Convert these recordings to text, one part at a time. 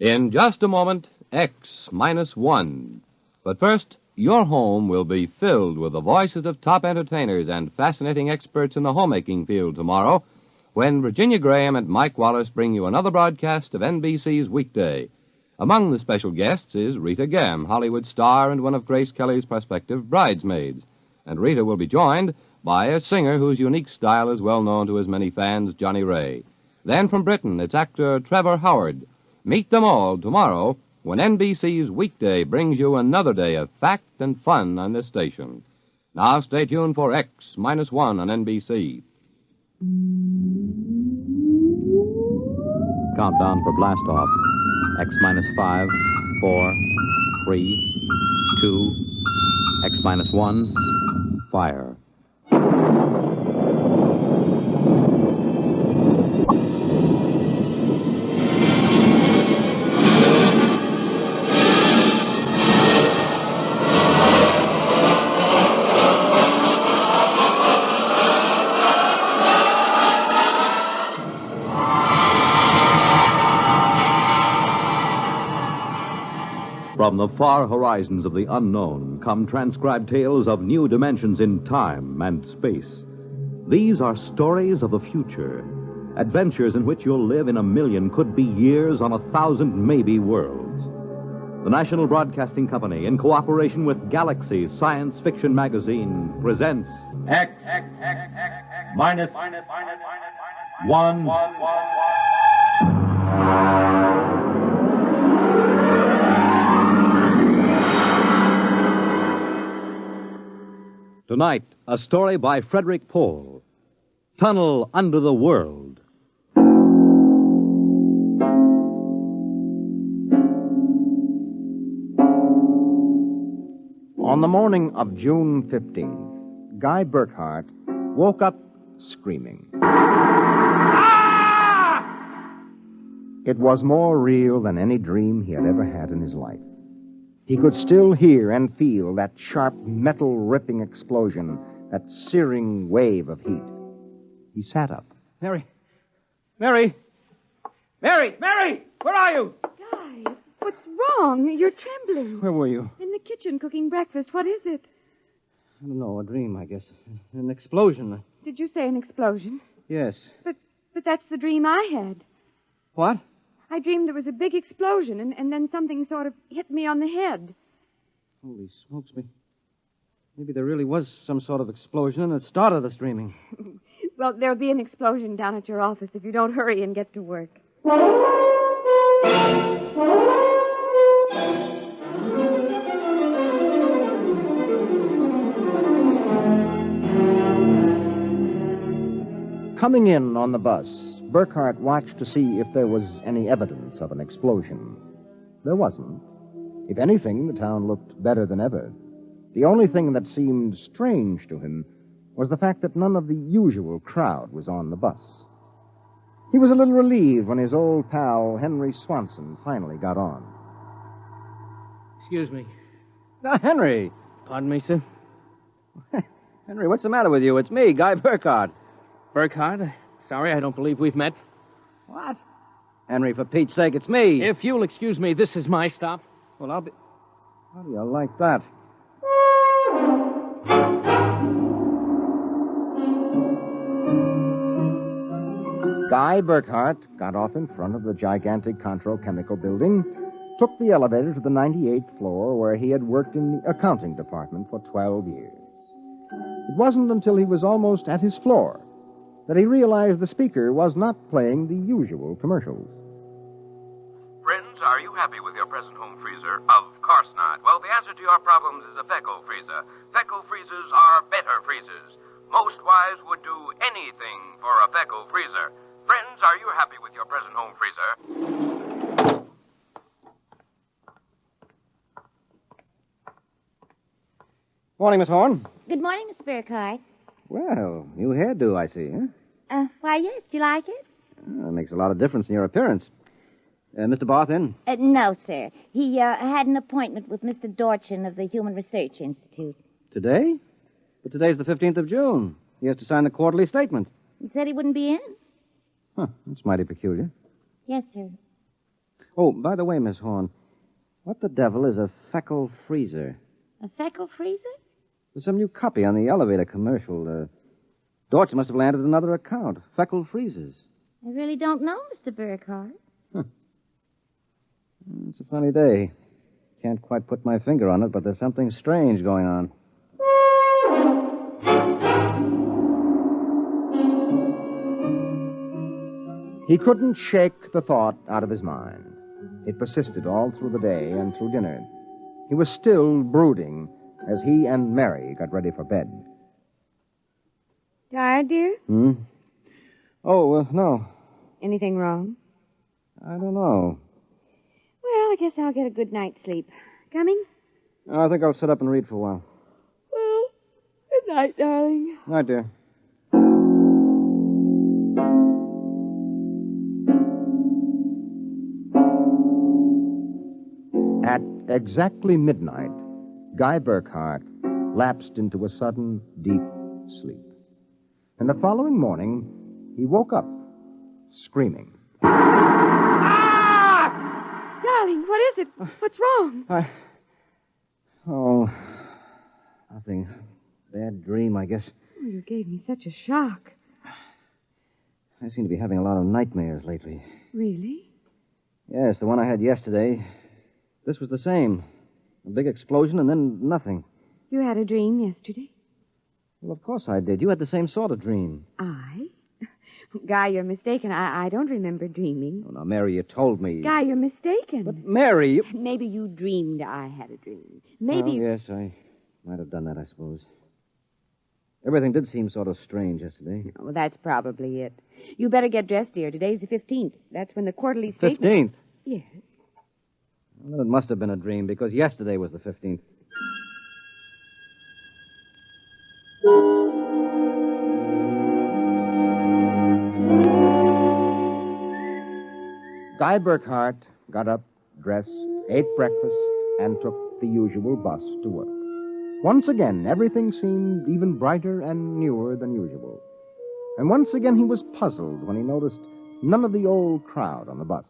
In just a moment, X-1. But first, your home will be filled with the voices of top entertainers and fascinating experts in the homemaking field tomorrow when Virginia Graham and Mike Wallace bring you another broadcast of NBC's Weekday. Among the special guests is Rita Gam, Hollywood star and one of Grace Kelly's prospective bridesmaids. And Rita will be joined by a singer whose unique style is well known to his many fans, Johnny Ray. Then from Britain, it's actor Trevor Howard. Meet them all tomorrow when NBC's Weekday brings you another day of fact and fun on this station. Now stay tuned for X-1 on NBC. Countdown for blast-off. X-5, 4, 3, 2, X-1, fire. From the far horizons of the unknown come transcribed tales of new dimensions in time and space. These are stories of the future, adventures in which you'll live in a million, could be years, on 1,000 maybe worlds. The National Broadcasting Company, in cooperation with Galaxy Science Fiction Magazine, presents X-1. Tonight, a story by Frederik Pohl. Tunnel Under the World. On the morning of June 15th, Guy Burkhart woke up screaming. Ah! It was more real than any dream he had ever had in his life. He could still hear and feel that sharp, metal-ripping explosion, that searing wave of heat. He sat up. Mary! Where are you? Guy, what's wrong? You're trembling. Where were you? In the kitchen cooking breakfast. What is it? I don't know, a dream, I guess. An explosion. Did you say an explosion? Yes. But that's the dream I had. What? I dreamed there was a big explosion, and then something sort of hit me on the head. Holy smokes me. Maybe there really was some sort of explosion, and it started us dreaming. Well, there'll be an explosion down at your office if you don't hurry and get to work. Coming in on the bus, Burkhart watched to see if there was any evidence of an explosion. There wasn't. If anything, the town looked better than ever. The only thing that seemed strange to him was the fact that none of the usual crowd was on the bus. He was a little relieved when his old pal, Henry Swanson, finally got on. Excuse me. Henry! Pardon me, sir? Henry, what's the matter with you? It's me, Guy Burkhart. Burkhart? Sorry, I don't believe we've met. What? Henry, for Pete's sake, it's me. If you'll excuse me, this is my stop. Well, I'll be... How do you like that? Guy Burkhart got off in front of the gigantic Contro Chemical Building, took the elevator to the 98th floor where he had worked in the accounting department for 12 years. It wasn't until he was almost at his floor that he realized the speaker was not playing the usual commercials. Friends, are you happy with your present home freezer? Of course not. Well, the answer to your problems is a Fecco freezer. Fecco freezers are better freezers. Most wives would do anything for a Fecco freezer. Friends, are you happy with your present home freezer? Morning, Miss Horn. Good morning, Miss Burkhart. Well, new hairdo, I see, huh? Why, yes. Do you like it? That makes a lot of difference in your appearance. Mr. Barth in? No, sir. He had an appointment with Mr. Dorchin of the Human Research Institute. Today? But today's the 15th of June. He has to sign the quarterly statement. He said he wouldn't be in. Huh, that's mighty peculiar. Yes, sir. Oh, by the way, Miss Horn, what the devil is a feckle freezer? A feckle freezer? There's some new copy on the elevator commercial. Dorch must have landed another account. Feckle freezers. I really don't know, Mr. Burkhardt. It's a funny day. Can't quite put my finger on it, but there's something strange going on. He couldn't shake the thought out of his mind. It persisted all through the day and through dinner. He was still brooding as he and Mary got ready for bed. Tired, dear? Oh, no. Anything wrong? I don't know. Well, I guess I'll get a good night's sleep. Coming? I think I'll sit up and read for a while. Well, good night, darling. Night, dear. At exactly midnight, Guy Burkhardt lapsed into a sudden, deep sleep. And the following morning, he woke up, screaming. Darling, what is it? What's wrong? Oh, nothing. Bad dream, I guess. Oh, you gave me such a shock. I seem to be having a lot of nightmares lately. Really? Yes, the one I had yesterday. This was the same. A big explosion and then nothing. You had a dream yesterday? Well, of course I did. You had the same sort of dream. I? Guy, you're mistaken. I don't remember dreaming. Oh, now, Mary, you told me. Guy, you're mistaken. But, Mary, you... Maybe you dreamed I had a dream. Maybe... Oh, yes, I might have done that, I suppose. Everything did seem sort of strange yesterday. Oh, that's probably it. You better get dressed, dear. Today's the 15th. That's when the quarterly statement... 15th? Yes. Well, it must have been a dream, because yesterday was the 15th. Guy Burkhardt got up, dressed, ate breakfast, and took the usual bus to work. Once again, everything seemed even brighter and newer than usual. And once again, he was puzzled when he noticed none of the old crowd on the bus.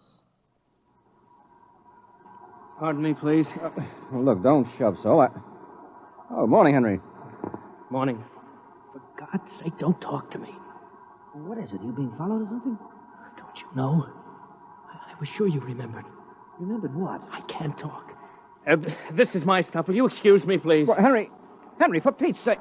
Pardon me, please. Well, look, don't shove so. Oh, morning, Henry. Morning. For God's sake, don't talk to me. What is it? You being followed or something? Don't you know? I was sure you remembered. Remembered what? I can't talk. This is my stuff. Will you excuse me, please? Well, Henry, for Pete's sake.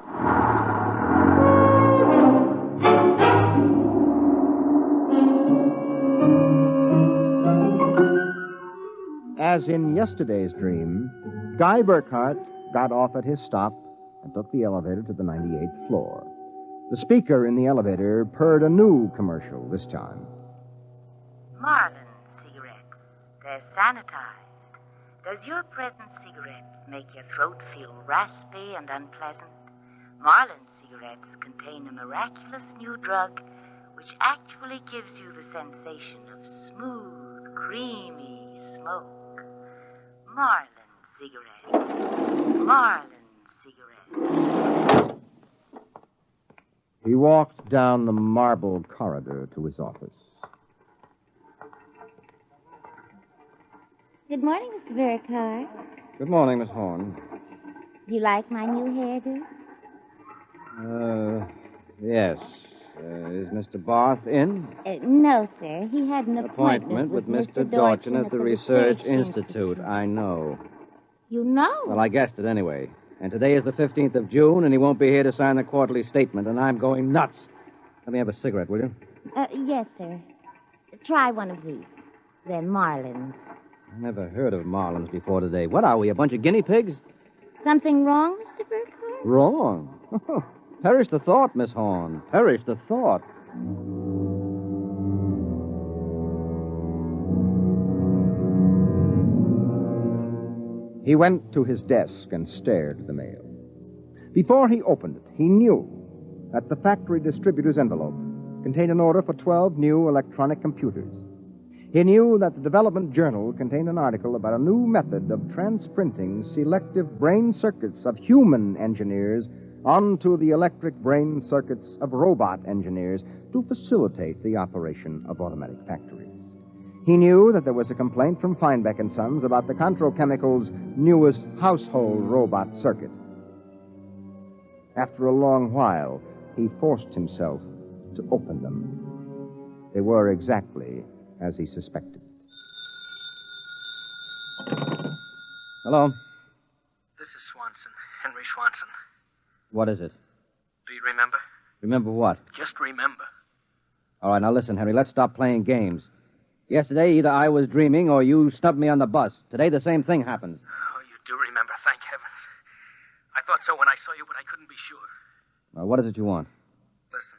As in yesterday's dream, Guy Burkhardt got off at his stop and took the elevator to the 98th floor. The speaker in the elevator purred a new commercial this time. Marlin cigarettes. They're sanitized. Does your present cigarette make your throat feel raspy and unpleasant? Marlin cigarettes contain a miraculous new drug which actually gives you the sensation of smooth, creamy smoke. Marlin cigarettes. Marlin cigarettes. He walked down the marbled corridor to his office. Good morning, Mr. Burkhardt. Good morning, Miss Horn. Do you like my new hairdo? Yes. Is Mr. Barth in? No, sir. He had an Appointment with Mr. Dorchin at the Research Institute. I know. You know? Well, I guessed it anyway. And today is the 15th of June, and he won't be here to sign the quarterly statement, and I'm going nuts. Let me have a cigarette, will you? Yes, sir. Try one of these. They're Marlins. I never heard of Marlins before today. What are we, a bunch of guinea pigs? Something wrong, Mr. Burkhardt? Wrong? Perish the thought, Miss Horn. Perish the thought. He went to his desk and stared at the mail. Before he opened it, he knew that the factory distributor's envelope contained an order for 12 new electronic computers. He knew that the Development Journal contained an article about a new method of transprinting selective brain circuits of human engineers onto the electric brain circuits of robot engineers to facilitate the operation of automatic factories. He knew that there was a complaint from Feinbeck & Sons about the Contro Chemicals' newest household robot circuit. After a long while, he forced himself to open them. They were exactly as he suspected. Hello? This is Swanson, Henry Swanson. What is it? Do you remember? Remember what? Just remember. All right, now listen, Henry, let's stop playing games. Yesterday, either I was dreaming or you snubbed me on the bus. Today, the same thing happens. Oh, you do remember, thank heavens. I thought so when I saw you, but I couldn't be sure. Well, what is it you want? Listen,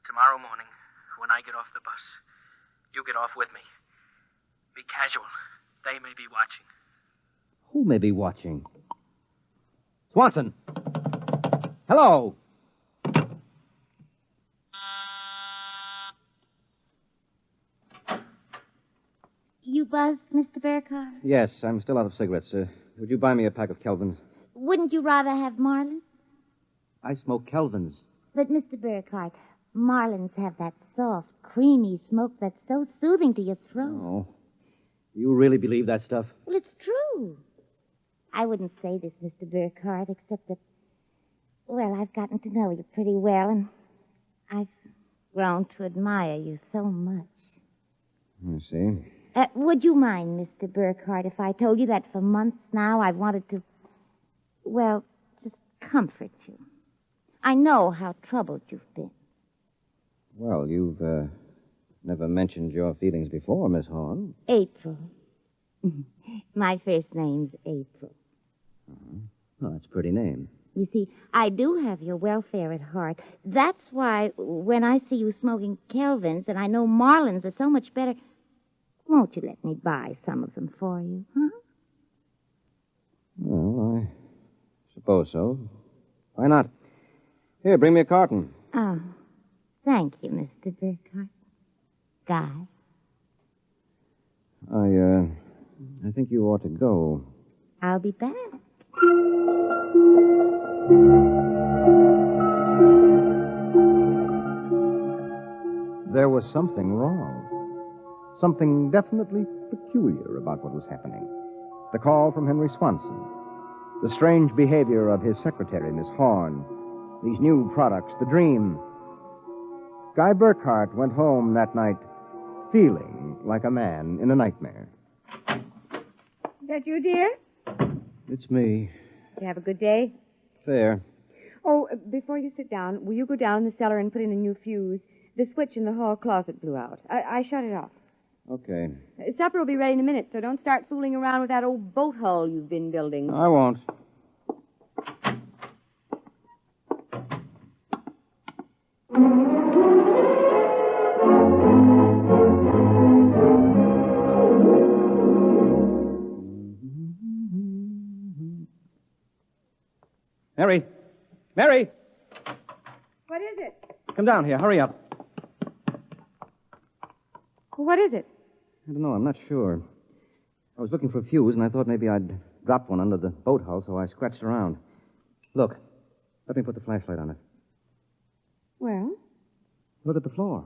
tomorrow morning, when I get off the bus, you get off with me. Be casual. They may be watching. Who may be watching? Swanson! Hello! You buzzed, Mr. Burkhardt? Yes, I'm still out of cigarettes. Would you buy me a pack of Kelvins? Wouldn't you rather have Marlins? I smoke Kelvins. But, Mr. Burkhardt, Marlins have that soft, creamy smoke that's so soothing to your throat. Oh. You really believe that stuff? Well, it's true. I wouldn't say this, Mr. Burkhardt, except that, well, I've gotten to know you pretty well, and I've grown to admire you so much. I see. Would you mind, Mr. Burkhardt, if I told you that for months now I've wanted to, well, just comfort you? I know how troubled you've been. Well, you've never mentioned your feelings before, Miss Horn. April. My first name's April. Well, that's a pretty name. You see, I do have your welfare at heart. That's why when I see you smoking Kelvins and I know Marlins are so much better, won't you let me buy some of them for you, huh? Well, I suppose so. Why not? Here, bring me a carton. Oh, thank you, Mr. Burkhardt. Guy? I think you ought to go. I'll be back. There was something wrong. Something definitely peculiar about what was happening. The call from Henry Swanson. The strange behavior of his secretary, Miss Horn. These new products, the dream. Guy Burkhardt went home that night feeling like a man in a nightmare. Is that you, dear? It's me. Did you have a good day? Fair. Oh, before you sit down, will you go down in the cellar and put in a new fuse? The switch in the hall closet blew out. I shut it off. Okay. Supper will be ready in a minute, so don't start fooling around with that old boat hull you've been building. I won't. Mary! Mary! What is it? Come down here. Hurry up. What is it? I don't know. I'm not sure. I was looking for a fuse, and I thought maybe I'd dropped one under the boat hull, so I scratched around. Look. Let me put the flashlight on it. Well? Look at the floor.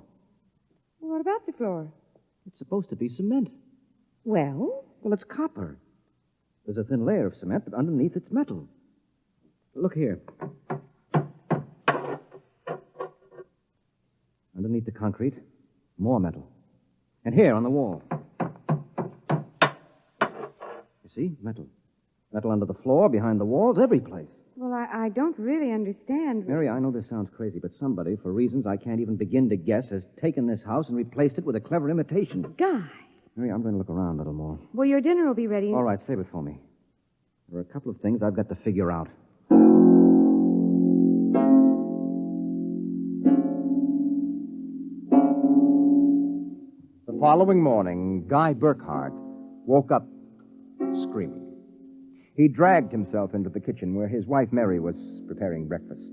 What about the floor? It's supposed to be cement. Well? Well, it's copper. There's a thin layer of cement, but underneath it's metal. Look here. Underneath the concrete, more metal. And here on the wall. You see? Metal. Metal under the floor, behind the walls, every place. Well, I don't really understand. Mary, I know this sounds crazy, but somebody, for reasons I can't even begin to guess, has taken this house and replaced it with a clever imitation. Guy. Mary, I'm going to look around a little more. Well, your dinner will be ready. All right, save it for me. There are a couple of things I've got to figure out. The following morning, Guy Burkhardt woke up screaming. He dragged himself into the kitchen where his wife Mary was preparing breakfast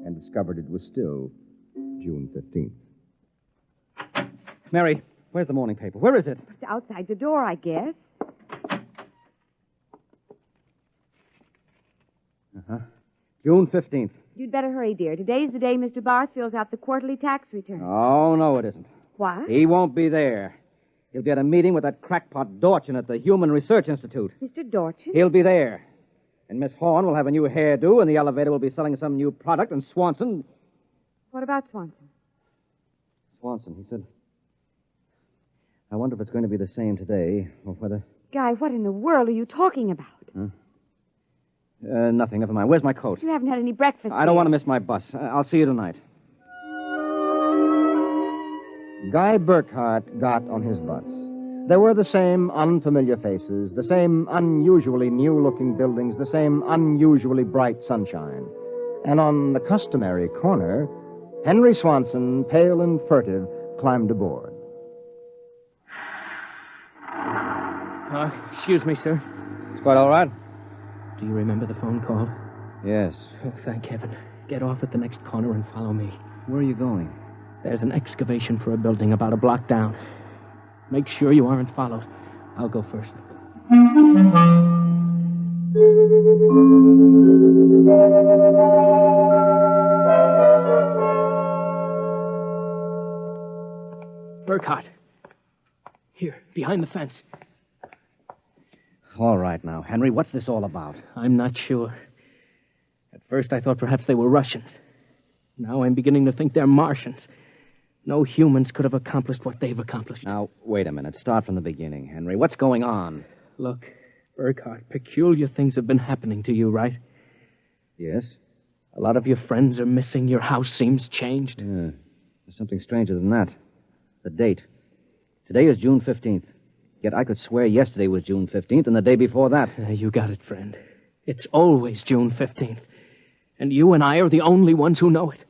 and discovered it was still June 15th. Mary, where's the morning paper? Where is it? It's outside the door, I guess. Uh-huh. June 15th. You'd better hurry, dear. Today's the day Mr. Barth fills out the quarterly tax return. Oh, no, it isn't. What? He won't be there. He'll be at a meeting with that crackpot Dorchin at the Human Research Institute. Mr. Dorchin? He'll be there. And Miss Horn will have a new hairdo, and the elevator will be selling some new product, and Swanson... What about Swanson? Swanson, he said... I wonder if it's going to be the same today, or whether... Guy, what in the world are you talking about? Huh? Nothing. Never mind. Where's my coat? You haven't had any breakfast I don't want to miss my bus. I'll see you tonight. Guy Burkhart got on his bus. There were the same unfamiliar faces, the same unusually new-looking buildings, the same unusually bright sunshine. And on the customary corner, Henry Swanson, pale and furtive, climbed aboard. Excuse me, sir. It's quite all right? Do you remember the phone call? Yes. Oh, thank heaven. Get off at the next corner and follow me. Where are you going? There's an excavation for a building about a block down. Make sure you aren't followed. I'll go first. Burkhart. Here, behind the fence. All right now, Henry, what's this all about? I'm not sure. At first I thought perhaps they were Russians. Now I'm beginning to think they're Martians. No humans could have accomplished what they've accomplished. Now, wait a minute. Start from the beginning, Henry. What's going on? Look, Burkhart, peculiar things have been happening to you, right? Yes? A lot of your friends are missing. Your house seems changed. Yeah. There's something stranger than that. The date. Today is June 15th. Yet I could swear yesterday was June 15th and the day before that. You got it, friend. It's always June 15th. And you and I are the only ones who know it.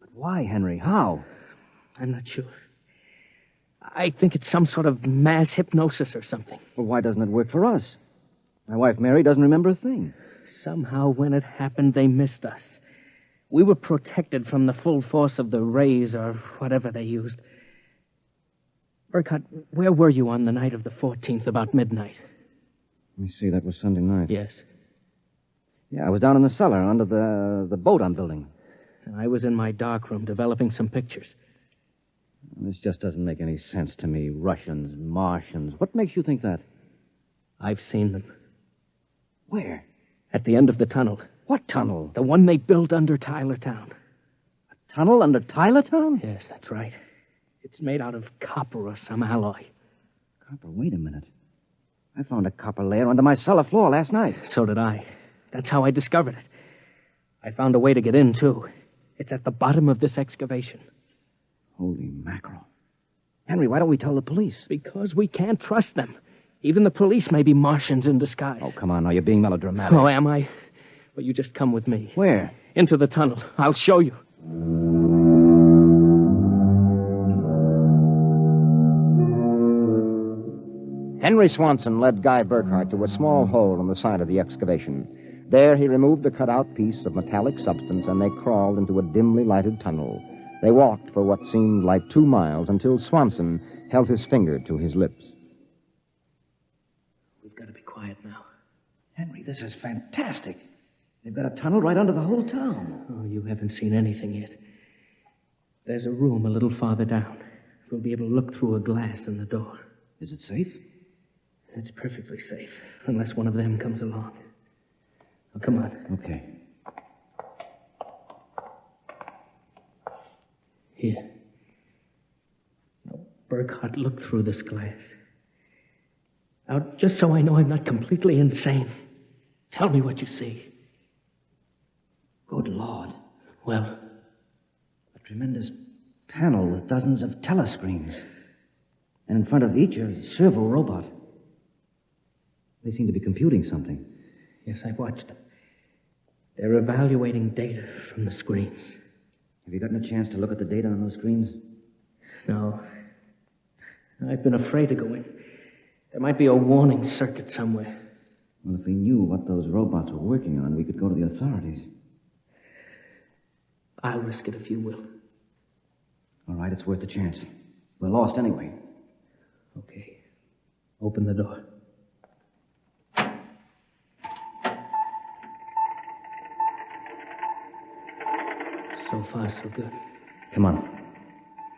But why, Henry? How? I'm not sure. I think it's some sort of mass hypnosis or something. Well, why doesn't it work for us? My wife, Mary, doesn't remember a thing. Somehow, when it happened, they missed us. We were protected from the full force of the rays or whatever they used. Burkhart, where were you on the night of the 14th, about midnight? Let me see, that was Sunday night. Yes. Yeah, I was down in the cellar under the boat I'm building. I was in my darkroom developing some pictures. This just doesn't make any sense to me. Russians, Martians. What makes you think that? I've seen them. Where? At the end of the tunnel. What tunnel? The one they built under Tylertown. A tunnel under Tylertown? Yes, that's right. It's made out of copper or some alloy. Copper? Wait a minute. I found a copper layer under my cellar floor last night. So did I. That's how I discovered it. I found a way to get in, too. It's at the bottom of this excavation. Holy mackerel. Henry, why don't we tell the police? Because we can't trust them. Even the police may be Martians in disguise. Oh, come on now. You're being melodramatic. Oh, am I? Well, you just come with me. Where? Into the tunnel. I'll show you. Henry Swanson led Guy Burkhart to a small hole in the side of the excavation. There he removed a cut-out piece of metallic substance, and they crawled into a dimly lighted tunnel. They walked for what seemed like 2 miles until Swanson held his finger to his lips. We've got to be quiet now. Henry, this is fantastic. They've got a tunnel right under the whole town. Oh, you haven't seen anything yet. There's a room a little farther down. We'll be able to look through a glass in the door. Is it safe? It's perfectly safe, unless one of them comes along. Oh, come on. Okay. Here. Now, Burkhart, look through this glass. Now, just so I know I'm not completely insane, tell me what you see. Good Lord. Well? A tremendous panel with dozens of telescreens. And in front of each, a servo robot. They seem to be computing something. Yes, I watched them. They're evaluating data from the screens. Have you gotten a chance to look at the data on those screens? No. I've been afraid to go in. There might be a warning circuit somewhere. Well, if we knew what those robots were working on, we could go to the authorities. I'll risk it if you will. All right, it's worth the chance. We're lost anyway. Okay. Open the door. So far, so good. Come on.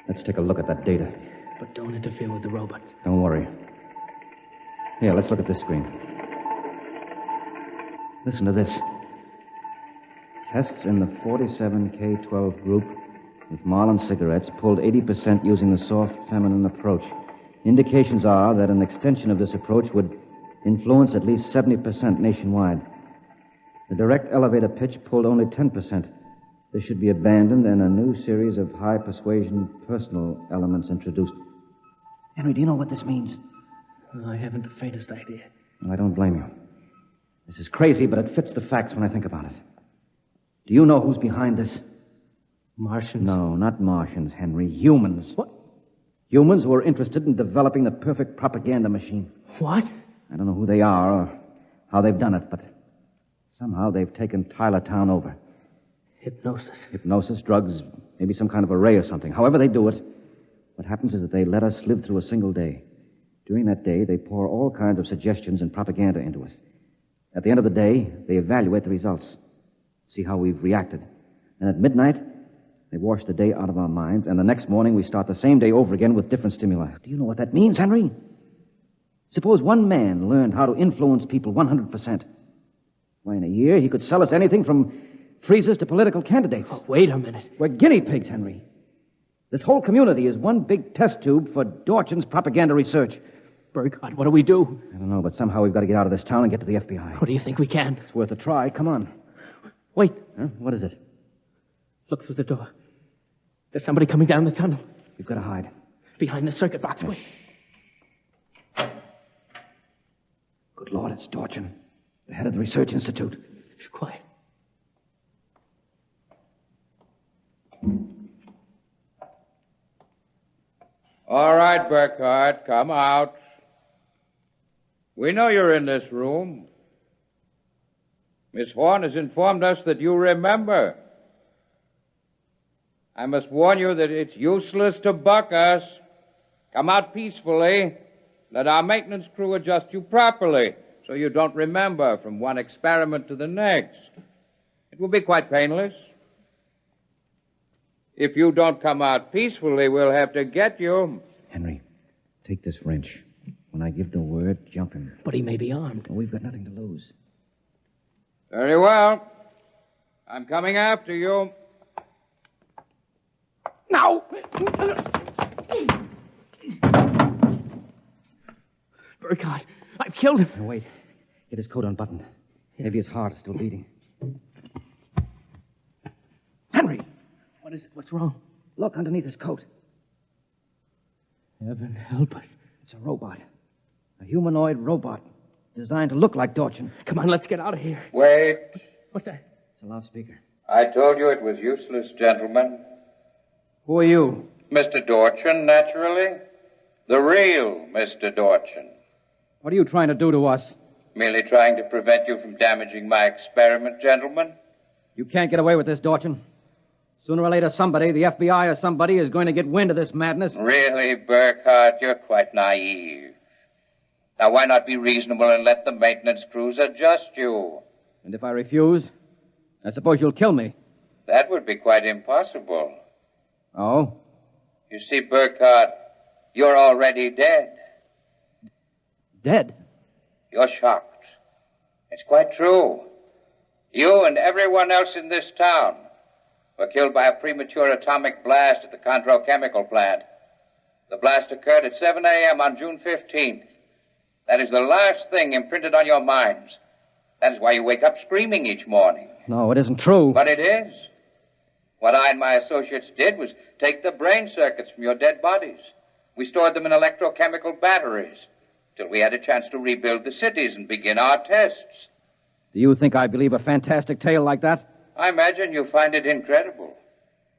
Let's take a look at that data. But don't interfere with the robots. Don't worry. Here, let's look at this screen. Listen to this. Tests in the 47K12 group with Marlin cigarettes pulled 80% using the soft feminine approach. Indications are that an extension of this approach would influence at least 70% nationwide. The direct elevator pitch pulled only 10%. This should be abandoned and a new series of high persuasion personal elements introduced. Henry, do you know what this means? I haven't the faintest idea. I don't blame you. This is crazy, but it fits the facts when I think about it. Do you know who's behind this? Martians? No, not Martians, Henry. Humans. What? Humans who are interested in developing the perfect propaganda machine. What? I don't know who they are or how they've done it, but somehow they've taken Tylertown over. Hypnosis. Hypnosis, drugs, maybe some kind of array or something. However they do it, what happens is that they let us live through a single day. During that day, they pour all kinds of suggestions and propaganda into us. At the end of the day, they evaluate the results, see how we've reacted. And at midnight, they wash the day out of our minds, and the next morning we start the same day over again with different stimuli. Do you know what that means, Henry? Suppose one man learned how to influence people 100%. Why, in a year, he could sell us anything from freezers to political candidates. Oh, wait a minute. We're guinea pigs, Henry. This whole community is one big test tube for Dorchin's propaganda research. Burkhardt, what do we do? I don't know, but somehow we've got to get out of this town and get to the FBI. What do you think we can? It's worth a try. Come on. Wait. Huh? What is it? Look through the door. There's somebody coming down the tunnel. You've got to hide. Behind the circuit box. Wait. Good Lord, it's Dorchin, the head of the Research Institute. Shh, quiet. All right, Burkhardt, come out. We know you're in this room. Miss Horn has informed us that you remember. I must warn you that it's useless to buck us. Come out peacefully. Let our maintenance crew adjust you properly so you don't remember from one experiment to the next. It will be quite painless. If you don't come out peacefully, we'll have to get you. Henry, take this wrench. When I give the word, jump him. But he may be armed. Well, we've got nothing to lose. Very well. I'm coming after you. Now! Burkhardt, I've killed him. Now, wait. Get his coat unbuttoned. Maybe his heart is still beating. Henry! What is it? What's wrong? Look underneath his coat. Heaven help us. It's a robot. A humanoid robot designed to look like Dorchin. Come on, let's get out of here. Wait. What's that? It's a loudspeaker. I told you it was useless, gentlemen. Who are you? Mr. Dorchin, naturally. The real Mr. Dorchin. What are you trying to do to us? Merely trying to prevent you from damaging my experiment, gentlemen. You can't get away with this, Dorchin. Sooner or later, somebody, the FBI or somebody, is going to get wind of this madness. Really, Burkhardt, you're quite naive. Now, why not be reasonable and let the maintenance crews adjust you? And if I refuse, I suppose you'll kill me. That would be quite impossible. Oh? You see, Burkhardt, you're already dead. Dead? You're shocked. It's quite true. You and everyone else in this town were killed by a premature atomic blast at the Condro chemical plant. The blast occurred at 7 a.m. on June 15th. That is the last thing imprinted on your minds. That is why you wake up screaming each morning. No, it isn't true. But it is. What I and my associates did was take the brain circuits from your dead bodies. We stored them in electrochemical batteries till we had a chance to rebuild the cities and begin our tests. Do you think I believe a fantastic tale like that? I imagine you find it incredible.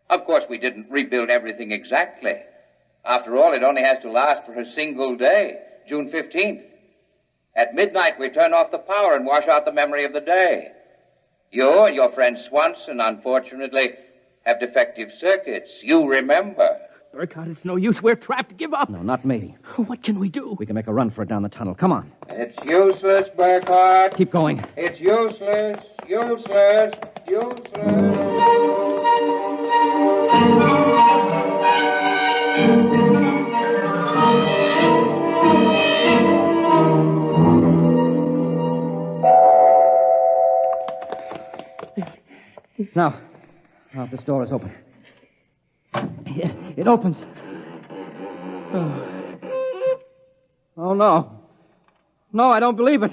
Of course, we didn't rebuild everything exactly. After all, it only has to last for a single day, June 15th. At midnight, we turn off the power and wash out the memory of the day. You and your friend Swanson, unfortunately, have defective circuits. You remember. Burkhardt, it's no use. We're trapped. Give up. No, not me. What can we do? We can make a run for it down the tunnel. Come on. It's useless, Burkhardt. Keep going. It's useless, useless, useless. Now, this door is open. It opens. Oh, no. No, I don't believe it.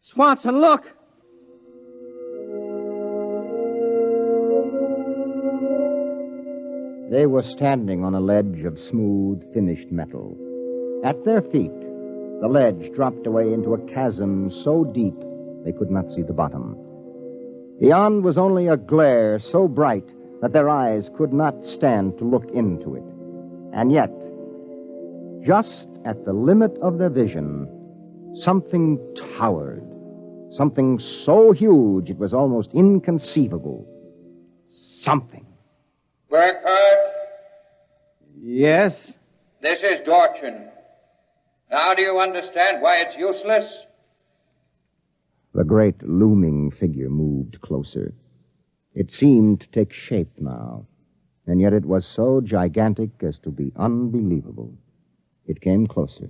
Swanson, look. They were standing on a ledge of smooth, finished metal. At their feet, the ledge dropped away into a chasm so deep they could not see the bottom. Beyond was only a glare so bright that their eyes could not stand to look into it. And yet, just at the limit of their vision, something towered. Something so huge it was almost inconceivable. Something. Burkhardt? Yes? This is Dorchin. Now do you understand why it's useless? The great looming figure moved closer. It seemed to take shape now, and yet it was so gigantic as to be unbelievable. It came closer.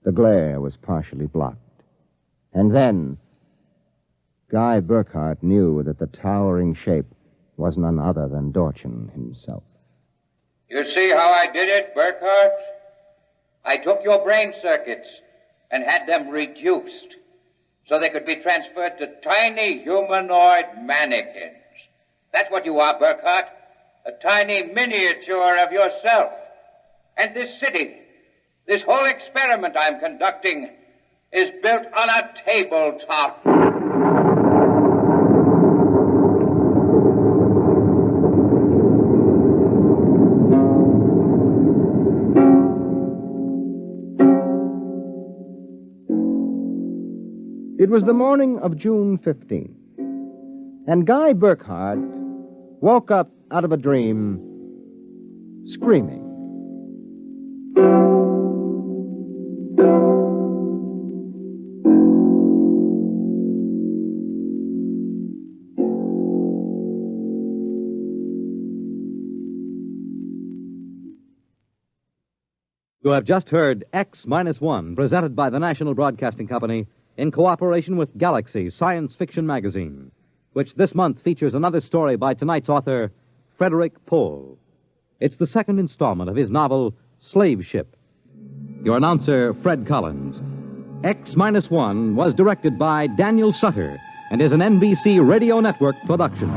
The glare was partially blocked. And then, Guy Burkhardt knew that the towering shape was none other than Dorchin himself. You see how I did it, Burkhardt? I took your brain circuits and had them reduced so they could be transferred to tiny humanoid mannequins. That's what you are, Burkhardt. A tiny miniature of yourself. And this city, this whole experiment I'm conducting, is built on a tabletop. It was the morning of June 15th, and Guy Burkhardt woke up out of a dream screaming. You have just heard X-1, presented by the National Broadcasting Company in cooperation with Galaxy Science Fiction Magazine, which this month features another story by tonight's author, Frederik Pohl. It's the second installment of his novel, Slave Ship. Your announcer, Fred Collins. X-1 was directed by Daniel Sutter and is an NBC Radio Network production.